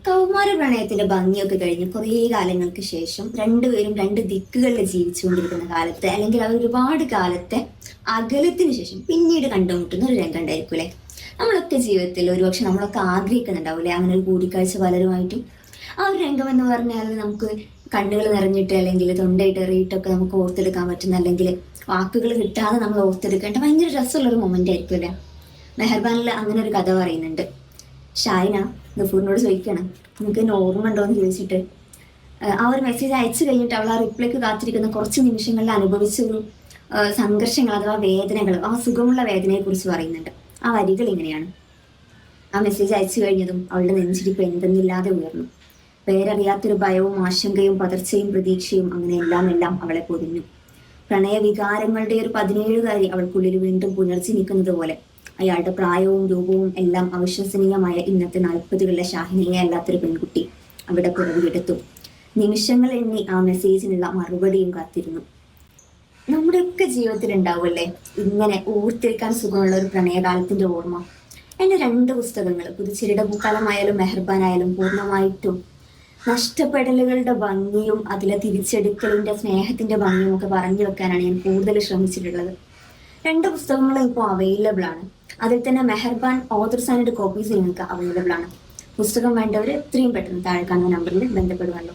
കൗമാര പ്രണയത്തിന്റെ ഭംഗിയൊക്കെ കഴിഞ്ഞ് കുറേ കാലങ്ങൾക്ക് ശേഷം രണ്ടുപേരും രണ്ട് ദിക്കുകളിൽ ജീവിച്ചുകൊണ്ടിരിക്കുന്ന കാലത്ത്, അല്ലെങ്കിൽ അവർ ഒരുപാട് കാലത്തെ അകലത്തിന് ശേഷം പിന്നീട് കണ്ടുമുട്ടുന്ന ഒരു രംഗം ഉണ്ടായിരിക്കും അല്ലെ. നമ്മളൊക്കെ ജീവിതത്തിൽ ഒരുപക്ഷെ നമ്മളൊക്കെ ആഗ്രഹിക്കുന്നുണ്ടാവില്ലേ അങ്ങനെ ഒരു കൂടിക്കാഴ്ച പലരുമായിട്ടും. ആ ഒരു രംഗം എന്ന് പറഞ്ഞാൽ നമുക്ക് കണ്ണുകൾ നിറഞ്ഞിട്ട് അല്ലെങ്കിൽ തൊണ്ടയിട്ട് എറിയിട്ടൊക്കെ നമുക്ക് ഓർത്തെടുക്കാൻ പറ്റുന്ന, അല്ലെങ്കിൽ വാക്കുകൾ കിട്ടാതെ നമ്മൾ ഓർത്തെടുക്കേണ്ട ഭയങ്കര രസമുള്ള ഒരു മൊമെന്റ് ആയിരിക്കും അല്ലെ. മെഹർബാനിൽ അങ്ങനെ ഒരു കഥ പറയുന്നുണ്ട്. ഷായന ഗഫൂറിനോട് ചോദിക്കണം, നിങ്ങൾക്ക് എന്നെ ഓർമ്മ ഉണ്ടോ എന്ന് ചോദിച്ചിട്ട് ആ ഒരു മെസ്സേജ് അയച്ചു കഴിഞ്ഞിട്ട് അവൾ ആ റിപ്ലൈക്ക് കാത്തിരിക്കുന്ന കുറച്ച് നിമിഷങ്ങളിൽ അനുഭവിച്ച ഒരു സംഘർഷങ്ങൾ അഥവാ വേദനകൾ, ആ സുഖമുള്ള വേദനയെ കുറിച്ച് പറയുന്നുണ്ട്. ആ വരികൾ ഇങ്ങനെയാണ്: ആ മെസ്സേജ് അയച്ചു കഴിഞ്ഞതും അവളുടെ നെഞ്ചിരിപ്പ് എന്തെന്നില്ലാതെ ഉയർന്നു. പേരറിയാത്തൊരു ഭയവും ആശങ്കയും പതർച്ചയും പ്രതീക്ഷയും അങ്ങനെ എല്ലാം അവളെ പൊതിഞ്ഞു. പ്രണയവികാരങ്ങളുടെ ഒരു 17കാരി അവൾക്കുള്ളിൽ വീണ്ടും പുനർജനിക്കുന്നത് പോലെ അയാളുടെ പ്രായവും രൂപവും എല്ലാം അവിശ്വസനീയമായ ഇന്നത്തെ 40കളിലെ ഷാഹിനിയെ അല്ലാത്തൊരു പെൺകുട്ടി അവിടെ പുറകിലെടുത്തു. നിമിഷങ്ങൾ എണ്ണി ആ മെസ്സേജിനുള്ള മറുപടിയും കാത്തിരുന്നു. നമ്മുടെയൊക്കെ ജീവിതത്തിൽ ഉണ്ടാവുമല്ലേ ഇങ്ങനെ ഓർത്തിരിക്കാൻ സുഖമുള്ള ഒരു പ്രണയകാലത്തിന്റെ ഓർമ്മ. എൻ്റെ 2 പുസ്തകങ്ങൾ, പുതുച്ചിരിയുടെ പൂക്കാലമായാലും മെഹർബാനായാലും, പൂർണ്ണമായിട്ടും നഷ്ടപ്പെടലുകളുടെ ഭംഗിയും അതിലെ തിരിച്ചെടുക്കലിന്റെ സ്നേഹത്തിന്റെ ഭംഗിയും ഒക്കെ പറഞ്ഞു വെക്കാനാണ് ഞാൻ കൂടുതൽ ശ്രമിച്ചിട്ടുള്ളത്. 2 പുസ്തകങ്ങളും ഇപ്പോൾ അവൈലബിൾ ആണ്. അതിൽ തന്നെ മെഹർബാൻ ഓതേഴ്സ് ആൻഡ് കോപ്പീസ് നിങ്ങൾക്ക് അവൈലബിൾ ആണ്. പുസ്തകം വേണ്ടവർ എത്രയും പെട്ടെന്ന് താഴെ കാണുന്ന നമ്പറിൽ ബന്ധപ്പെടുമല്ലോ.